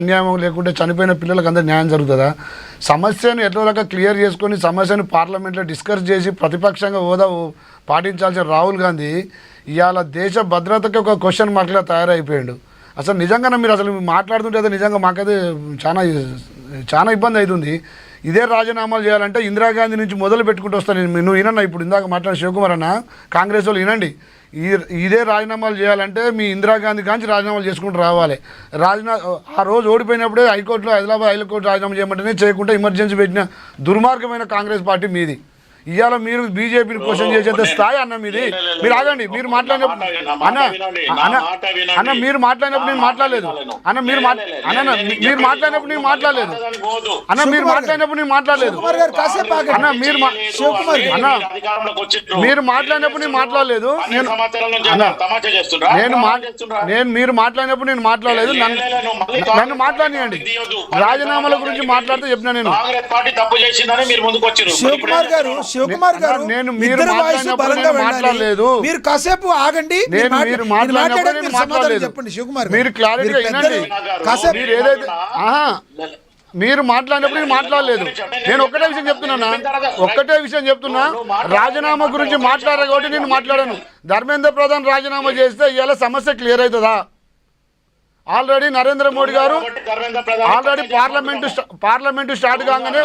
అన్యాయం లేకుంటే చనిపోయిన పిల్లలకు అందరూ న్యాయం జరుగుతుందా? సమస్యను ఎట్లా రకంగా క్లియర్ చేసుకొని సమస్యను పార్లమెంట్లో డిస్కస్ చేసి ప్రతిపక్షంగా హోదా పాటించాల్సిన రాహుల్ గాంధీ ఇవాళ దేశ భద్రతకి ఒక క్వశ్చన్ మార్క్లా తయారైపోయాడు. అసలు నిజంగానే మీరు అసలు మాట్లాడుతుంటే నిజంగా మాకైతే చాలా ఇబ్బంది అవుతుంది. ఇదే రాజీనామాలు చేయాలంటే ఇందిరాగాంధీ నుంచి మొదలు పెట్టుకుంటూ వస్తాను. నువ్వు వినన్నా ఇప్పుడు ఇందాక మాట్లాడిన శివకుమార్ అన్న కాంగ్రెస్ వాళ్ళు వినండి. ఇదే రాజీనామాలు చేయాలంటే మీ ఇందిరాగాంధీ కాంచి రాజీనామాలు చేసుకుంటూ రావాలి. ఆ రోజు ఓడిపోయినప్పుడే హైకోర్టులో హైదరాబాద్ హైకోర్టు రాజీనామా చేయమంటేనే చేయకుండా ఎమర్జెన్సీ పెట్టిన దుర్మార్గమైన కాంగ్రెస్ పార్టీ మీది. ఇవాళ మీరు బీజేపీని క్వశ్చన్ చేసేంత స్థాయి అన్న మీది. మీరు ఆగండి. మీరు మాట్లాడినప్పుడు అన్న మీరు మాట్లాడినప్పుడు నేను మాట్లాడలేదు అన్న. మీరు మాట్లాడినప్పుడు నేను మాట్లాడలేదు అన్న. మీరు మాట్లాడినప్పుడు నేను మాట్లాడలేదు అన్న. మీరు మాట్లాడినప్పుడు నేను మాట్లాడలేదు. మీరు మాట్లాడినప్పుడు నేను మాట్లాడలేదు. నన్ను మాట్లాడియండి. రాజీనామాల గురించి మాట్లాడితే చెప్పినా నేను. శివకుమార్ గారు మీరు మాట్లాడలేదు. మీరు కాసేపు ఆగండి. చెప్పండి శివకుమార్ మీరు క్లారిటీగా వినండి. మీరు ఏదైతే మీరు మాట్లాడినప్పుడు నేను మాట్లాడలేదు. నేను ఒక్కటే విషయం చెప్తున్నా. రాజీనామా గురించి మాట్లాడారు కాబట్టి నేను మాట్లాడాను. ధర్మేంద్ర ప్రధాన్ రాజీనామా చేస్తే ఇవాళ సమస్య క్లియర్ అవుతుందా? ఆల్రెడీ నరేంద్ర మోడీ గారు ఆల్రెడీ పార్లమెంటు స్టార్ట్ కాగానే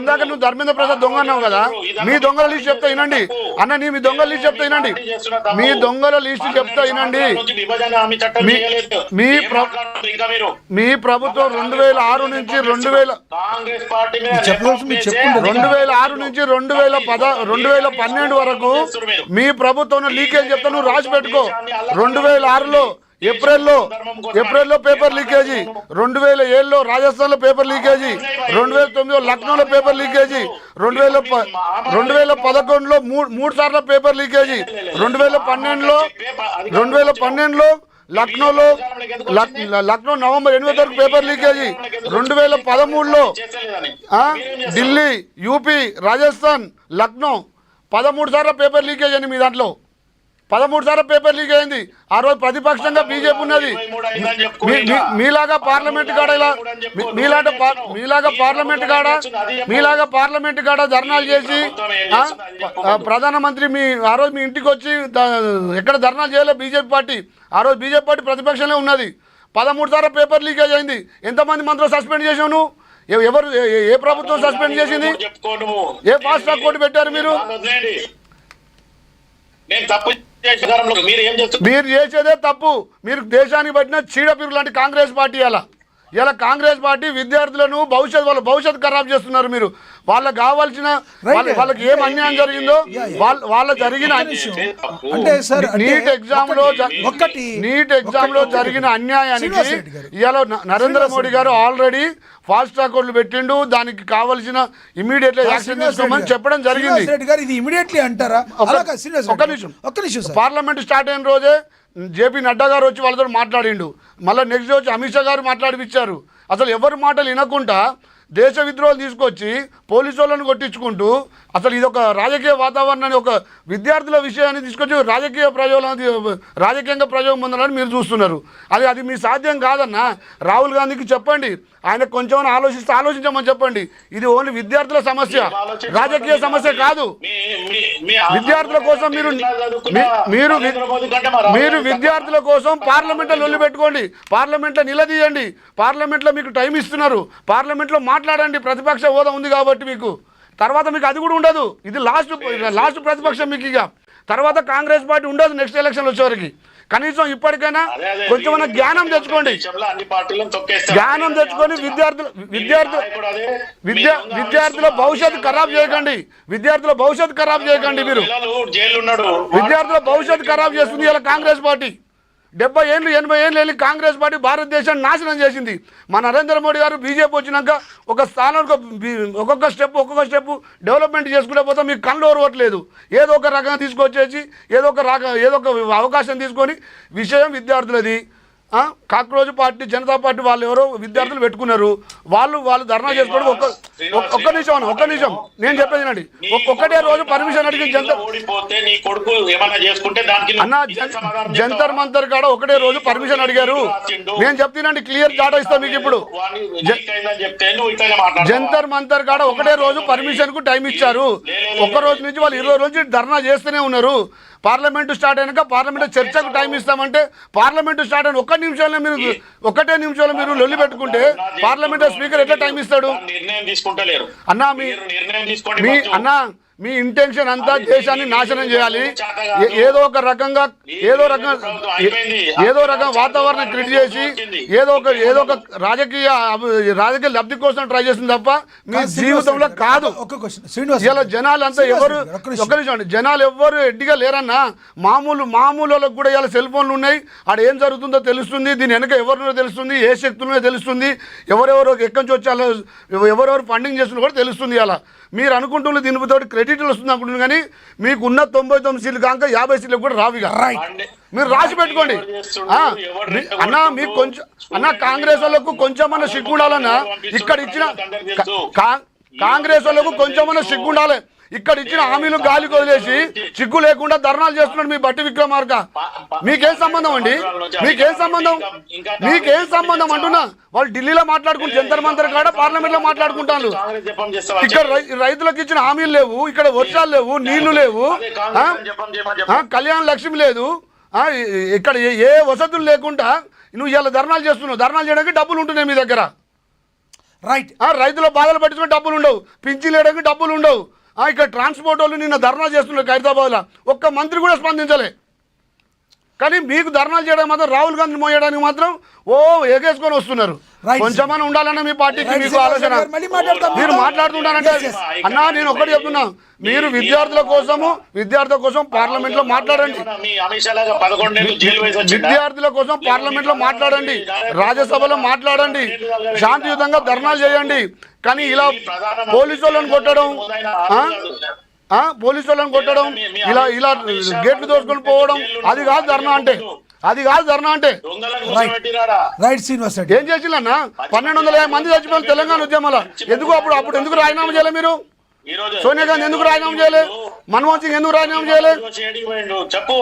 ఇందాక నువ్వు ధర్మేంద్ర ప్రసాద్ దొంగ అన్నావు కదా. మీ దొంగల లిస్ట్ చెప్తా వినండి అన్న. మీ దొంగల లిస్ట్ చెప్తా వినండి. మీ దొంగల లిస్ట్ చెప్తా వినండి. మీ ప్రభుత్వం 2006 నుంచి 2012 వరకు మీ ప్రభుత్వం లీకేజ్ చెప్తా. నువ్వు రాసి పెట్టుకో. 2006లో ఏప్రిల్లో పేపర్ లీకేజీ, 2007లో రాజస్థాన్లో పేపర్ లీకేజీ, 2009లో లక్నోలో పేపర్ లీకేజీ, 2011లో 3 సార్లు పేపర్ లీకేజీ, 2012లో లక్నో నవంబర్ 8 వరకు పేపర్ లీకేజీ, 2013లో ఢిల్లీ, యూపీ, రాజస్థాన్, లక్నో 13 సార్లు పేపర్ లీకేజ్ అని మీ దాంట్లో 13 సార్లు పేపర్ లీక్ అయింది. ఆ రోజు ప్రతిపక్షంగా బీజేపీ ఉన్నది. మీలాగా పార్లమెంట్ కాడ ధర్నాలు చేసి ప్రధానమంత్రి ఆ రోజు మీ ఇంటికి వచ్చి ఎక్కడ ధర్నాలు చేయలే బీజేపీ పార్టీ. ఆ రోజు బీజేపీ పార్టీ ప్రతిపక్షంలో ఉన్నది. 13 సార్లు పేపర్ లీకేజ్ అయింది. ఎంతమంది మంత్రులు సస్పెండ్ చేసావు నువ్వు? ఎవరు ఏ ప్రభుత్వం సస్పెండ్ చేసింది? ఏ ఫాస్ట్ ట్రాక్ కోర్టు పెట్టారు మీరు? మీరు చేసేదే తప్పు. మీరు దేశానికి పట్టిన చీడపిరు లాంటి కాంగ్రెస్ పార్టీ. ఇలా కాంగ్రెస్ పార్టీ విద్యార్థులను వాళ్ళ భవిష్యత్తు ఖరాబ్ చేస్తున్నారు. మీరు వాళ్ళకి కావాల్సిన వాళ్ళకి ఏం అన్యాయం జరిగిందో వాళ్ళ జరిగిన నీట్ ఎగ్జామ్ లో జరిగిన అన్యాయానికి ఇలా నరేంద్ర మోడీ గారు ఆల్రెడీ ఫాస్ట్ ట్రాక్ కోర్టులు పెట్టిండు. దానికి కావాల్సిన ఇమీడియట్ యాక్షన్ తీసుకోమని చెప్పడం జరిగింది. ఒక్క నిమిషం. పార్లమెంట్ స్టార్ట్ అయిన రోజే జేపీ నడ్డా గారు వచ్చి వాళ్ళతో మాట్లాడిండు. మళ్ళీ నెక్స్ట్ డే వచ్చి అమిత్ షా గారు మాట్లాడిపించారు. అసలు ఎవరి మాటలు వినకుండా దేశ విద్రోహాలు తీసుకొచ్చి పోలీసు వాళ్ళని కొట్టించుకుంటూ అసలు ఇది ఒక రాజకీయ వాతావరణాన్ని ఒక విద్యార్థుల విషయాన్ని తీసుకొచ్చి రాజకీయంగా ప్రయోగం పొందాలని మీరు చూస్తున్నారు. అది మీ సాధ్యం కాదన్నా. రాహుల్ గాంధీకి చెప్పండి. ఆయన కొంచెం ఆలోచించమని చెప్పండి. ఇది ఓన్లీ విద్యార్థుల సమస్య, రాజకీయ సమస్య కాదు. విద్యార్థుల కోసం మీరు విద్యార్థుల కోసం పార్లమెంట్లో లొల్లి పెట్టుకోండి. పార్లమెంట్లో నిలదీయండి. పార్లమెంట్లో మీకు టైం ఇస్తున్నారు. పార్లమెంట్లో మాట్లాడండి. ప్రతిపక్ష హోదా ఉంది కాబట్టి మీకు తర్వాత మీకు అది కూడా ఉండదు. ఇది లాస్ట్ ప్రతిపక్షం మీకు. ఇక తర్వాత కాంగ్రెస్ పార్టీ ఉండదు నెక్స్ట్ ఎలక్షన్ వచ్చేవరకు. కనీసం ఇప్పటికైనా కొంచెం జ్ఞానం తెచ్చుకోండి. జ్ఞానం తెచ్చుకొని విద్యార్థుల భవిష్యత్తు ఖరాబ్ చేయకండి. విద్యార్థుల భవిష్యత్తు ఖరాబ్ చేయకండి. మీరు విద్యార్థుల భవిష్యత్తు ఖరాబ్ చేస్తుంది ఇలా కాంగ్రెస్ పార్టీ. 70 ఏళ్ళు 80 ఏళ్ళు వెళ్ళి కాంగ్రెస్ పార్టీ భారతదేశాన్ని నాశనం చేసింది. మా నరేంద్ర మోడీ గారు బీజేపీ వచ్చినాక ఒక స్థానానికి ఒక్కొక్క స్టెప్ డెవలప్మెంట్ చేసుకుంటే పోతే మీకు కళ్ళు ఓరవట్లేదు. ఏదో ఒక రకంగా తీసుకొచ్చేసి ఏదో ఒక అవకాశం తీసుకొని విషయం విద్యార్థులది. కాక్రోజ్ పార్టీ జనతా పార్టీ వాళ్ళు ఎవరో విద్యార్థులు పెట్టుకున్నారు, వాళ్ళు ధర్నా చేసుకోవడం ఒక్క నిమిషం నేను చెప్పేది ఒక్కటే రోజు పర్మిషన్ అడిగి అన్న జంతర్ మంతర్ కాడ ఒకటే రోజు పర్మిషన్ అడిగారు. నేను చెప్తానండి, క్లియర్ డాటా ఇస్తాను మీకు ఇప్పుడు. జంతర్ మంతర్ కాడ ఒకటే రోజు పర్మిషన్ కు టైం ఇచ్చారు. ఒక్క రోజు నుంచి వాళ్ళు 20 రోజులు ధర్నా చేస్తూనే ఉన్నారు. పార్లమెంటు స్టార్ట్ అయినాక పార్లమెంట్ చర్చకు టైం ఇస్తామంటే పార్లమెంటు స్టార్ట్ అయిన ఒకటే నిమిషంలో మీరు లొల్లి పెట్టుకుంటే పార్లమెంట్ స్పీకర్ ఎట్లా టైం ఇస్తాడు? అన్నా మీ ఇంటెన్షన్ అంతా దేశాన్ని నాశనం చేయాలి. ఏదో రకంగా వాతావరణం క్రియేట్ చేసి ఏదో ఒక రాజకీయ లబ్ధి కోసం ట్రై చేసింది తప్ప మీ జీవితంలో కాదు. ఇలా జనాలు అంతా జనాలు ఎవ్వరు ఎడ్డిగా లేరన్నా. మామూలు వాళ్ళకు కూడా ఇలా సెల్ ఫోన్లు ఉన్నాయి. ఆడ ఏం జరుగుతుందో తెలుస్తుంది, దీని వెనక ఎవరినో తెలుస్తుంది, ఏ శక్తులనో తెలుస్తుంది, ఎవరెవరో ఎక్కడి నుంచి వచ్చాలో ఎవరెవరు ఫండింగ్ చేస్తున్నా కూడా తెలుస్తుంది. అలా మీరు అనుకుంటున్న దీనితో క్రెడిట్లు వస్తుంది అనుకుంటున్నారు, కానీ మీకు ఉన్న 99 సీట్లు కాక 50 సీట్లు కూడా రావిగా. మీరు రాసి పెట్టుకోండి మీకు కొంచెం కాంగ్రెస్ వాళ్ళకు కొంచెమన్నా సిగ్గుండాలన్నా. ఇక్కడ ఇచ్చిన కాంగ్రెస్ వాళ్ళకు కొంచెమన్నా సిగ్గుండాలి. ఇక్కడ ఇచ్చిన హామీలు గాలికి వదిలేసి సిగ్గు లేకుండా ధర్నాలు చేస్తున్నాడు మీ బట్టి విక్రమార్క. మీకేం సంబంధం అండి? మీకేం సంబంధం అంటున్నా? వాళ్ళు ఢిల్లీలో మాట్లాడుకుంటూ జంతర్ మంతర్ కాడ పార్లమెంట్ లో మాట్లాడుకుంటారు. ఇక్కడ రైతులకు ఇచ్చిన హామీలు లేవు, ఇక్కడ వర్షాలు లేవు, నీళ్లు లేవు, కళ్యాణ లక్ష్మి లేదు, ఇక్కడ ఏ వసతులు లేకుండా నువ్వు ఇలా ధర్నాలు చేస్తున్నావు. ధర్నాలు చేయడానికి డబ్బులు ఉంటున్నాయి మీ దగ్గర. రైతుల బాధలు పట్టించుకుని డబ్బులు ఉండవు, పింఛన్లు వేయడానికి డబ్బులు ఉండవు. ఇక్కడ ట్రాన్స్పోర్ట్ వాళ్ళు నిన్న ధర్నా చేస్తున్నారు హైదరాబాద్లో, ఒక్క మంత్రి కూడా స్పందించలే. కానీ మీకు ధర్నాలు చేయడానికి మాత్రం రాహుల్ గాంధీ మోయడానికి మాత్రం ఎగేసుకొని వస్తున్నారు. కొంచెమన్నా ఉండాలన్న మీ పార్టీకి మీకు ఆలోచన. మీరు మాట్లాడుతుంటారంటే అన్నా నేను ఒకటి చెప్తున్నా, మీరు విద్యార్థుల కోసం పార్లమెంట్ లో మాట్లాడండి. విద్యార్థుల కోసం పార్లమెంట్ లో మాట్లాడండి, రాజ్యసభలో మాట్లాడండి, శాంతియుతంగా ధర్నాలు చేయండి. కానీ ఇలా పోలీసు వాళ్ళని కొట్టడం ఇలా గేట్లు దోసుకొని పోవడం అది కాదు ధర్నా అంటే. ఏం చేసిందన్నా? 1250 మంది చచ్చిపోయిన తెలంగాణ ఉద్యమాలు. అప్పుడు ఎందుకు రాజీనామా చేయలే మీరు? సోనియా గాంధీ ఎందుకు రాజీనామా చేయలే? మన్మోహన్ సింగ్ ఎందుకు రాజీనామా చేయలే? చెప్పు.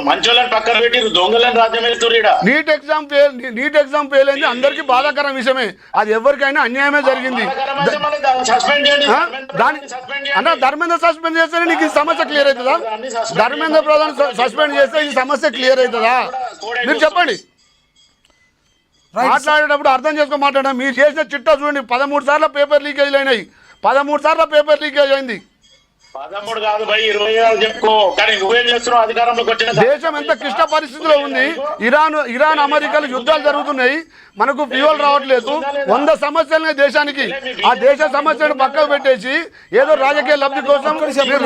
మంచోళ్ళని పక్కన పెట్టి దొంగలను రాజ్యం వెళ్తుర్రీడా. నీట్ ఎగ్జామ్ ఫెయిల్ అయింది అందరికీ బాధాకరం విషయమే. అది ఎవరికైనా అన్యాయమే జరిగింది. ధర్మేంద్ర సస్పెండ్ చేస్తే నీకు ఈ సమస్య క్లియర్ అవుతుందా? ధర్మేంద్ర ప్రధాన్ సస్పెండ్ చేస్తే ఈ సమస్య క్లియర్ అవుతుందా? మీరు చెప్పండి. మాట్లాడేటప్పుడు అర్థం చేసుకొని మాట్లాడాం. మీరు చేసిన చిట్టా చూడండి, 13 సార్లు పేపర్ లీకేజ్ అయినాయి. 13 సార్లు పేపర్ లీకేజ్ అయింది. 13 కాదు భయ్, 26 చెప్పుకో. కానీ నువ్వేం చేస్తున్నావు? అధికారంలోకి వచ్చిన దేశం ఎంత క్లిష్ట పరిస్థితిలో ఉంది. ఇరాన్ అమెరికాలు యుద్ధాలు జరుగుతున్నాయి, మనకు ఫ్యూయల్ రావట్లేదు. 100 సమస్యలు దేశానికి. ఆ దేశ సమస్యను పక్కకు పెట్టేసి ఏదో రాజకీయ లబ్ధి కోసం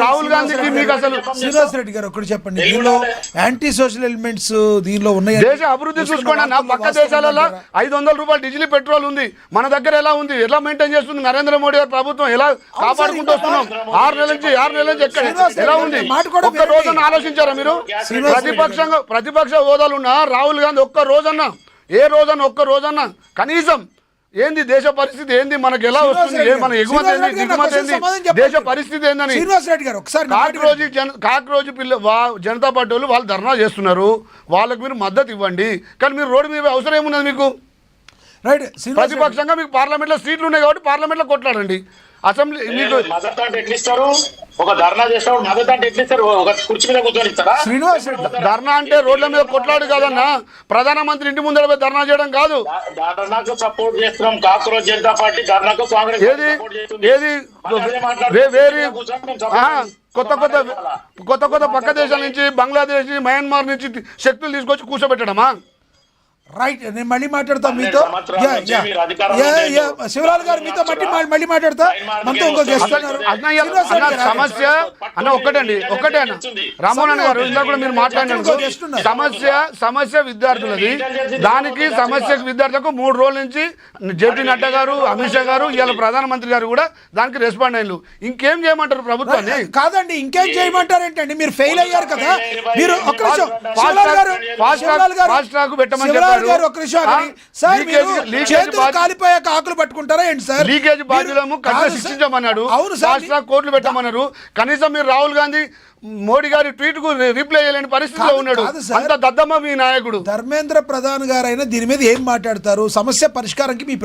రాహుల్ గాంధీకి మీకు అసలు. శ్రీనివాస్ రెడ్డి గారు ఒకటి చెప్పండి, దీనిలో యాంటీ సోషల్ ఎలిమెంట్స్ దీనిలో ఉన్నాయి. దేశ అభివృద్ధి చూసుకోండి అన్న. పక్క దేశాలలో 500 రూపాయలు డీజిల్ పెట్రోల్ ఉంది, మన దగ్గర ఎలా ఉంది? ఎలా మెయింటైన్ చేస్తుంది నరేంద్ర మోడీ గారి ప్రభుత్వం? ఎలా కాపాడుకుంటూ వస్తున్నాం? 6 నెలల నుంచి ఎక్కడ ఎలా ఉంది? ఒక్క రోజున ఆలోచించారా మీరు? ప్రతిపక్ష హోదాలు ఉన్న రాహుల్ గాంధీ ఒక్క రోజన్నా కనీసం ఏంది దేశ పరిస్థితి ఏంది, మనకి ఎలా వస్తుంది, మన ఎగుమతి ఏంది, దిగుమతి ఏంది, దేశ పరిస్థితి ఏందని. కాక్రోజు జనతా పార్టీ వాళ్ళు ధర్నా చేస్తున్నారు, వాళ్ళకి మీరు మద్దతు ఇవ్వండి. కానీ మీరు రోడ్డు మీద అవసరం ఏమున్నది మీకు? ప్రతిపక్షంగా మీకు పార్లమెంట్లో సీట్లు ఉన్నాయి కాబట్టి పార్లమెంట్లో కొట్లాడండి. అసెంబ్లీ మీకు మద్దతు అంటే ఎట్లా ఇస్తారు? ఒక ధర్నా చేసినప్పుడు మద్దతు అంటే ఎట్లా ఇస్తారు? ఒక కుర్చీ మీద కూర్చొని ఇస్తారా? ధర్నా అంటే రోడ్ల మీద కొట్లాడు కాదన్నా. ప్రధానమంత్రి ఇంటి ముందర ధర్నా చేయడం కాదు. ధర్నాకు సపోర్ట్ చేస్తున్నాం కాక్రోజ్ జనతా పార్టీ, ధర్నాకు కాంగ్రెస్ ఏది కొత్త పక్క దేశాల నుంచి, బంగ్లాదేశ్ నుంచి, మయన్మార్ నుంచి శక్తులు తీసుకొచ్చి కూర్చోబెట్టడమా? రైట్, నేను మళ్ళీ మాట్లాడతా 12 మీతో. సంవత్సరాల నుంచి మీరు అధికారంలో లేదు. శివలాల్ గారు మీతో మళ్ళీ మాట్లాడతా. మనతో ఇంకో గెస్ట్ ఉన్నారు. అన్నయ్య అన్న సమస్య అన్న ఒకటే అన్న రామ్మోహన్ అన్న గారు ఇందాక కూడా మీరు మాట్లాడినారు. సమస్య విద్యార్థులది. దానికి సమస్యకు విద్యార్థులకు 3 రోజుల నుంచి జేపీ నడ్డా గారు, అమిత్ షా గారు, ఇవాళ ప్రధానమంత్రి గారు కూడా దానికి రెస్పాండ్ అయ్యారు. ఇంకేం చేయమంటారు ప్రభుత్వాన్ని? కాదండి, ఇంకేం చేయమంటారేంటండి? మీరు ఫెయిల్ అయ్యారు కదా. మీరు ఒక్క నిమిషం ఫాస్ట్ ట్రాక్ పెట్టమని చెప్పారు. ఒక్క నిమిషం ఆగండి. సార్, మీరు చేతులు కాలిపోయాక ఆకులు పట్టుకుంటారా ఏంటి సార్? లీకేజ్ బాధ్యులము కఠిన శిక్షించమన్నాడు. అవును సార్, ఫాస్ట్ ట్రాక్ కోర్టులు పెట్టమన్నారు. కనీసం మీరు రాహుల్ గాంధీ మోడీ గారి ట్వీట్ కు రిప్లై చేయలేని పరిస్థితిలో ఉన్నాడు. అంత దద్దమ్మ మీ నాయకుడు. ధర్మేంద్ర ప్రధాన్ గారైనా దీని మీద ఏం మాట్లాడతారు? సమస్య పరిష్కారానికి మీ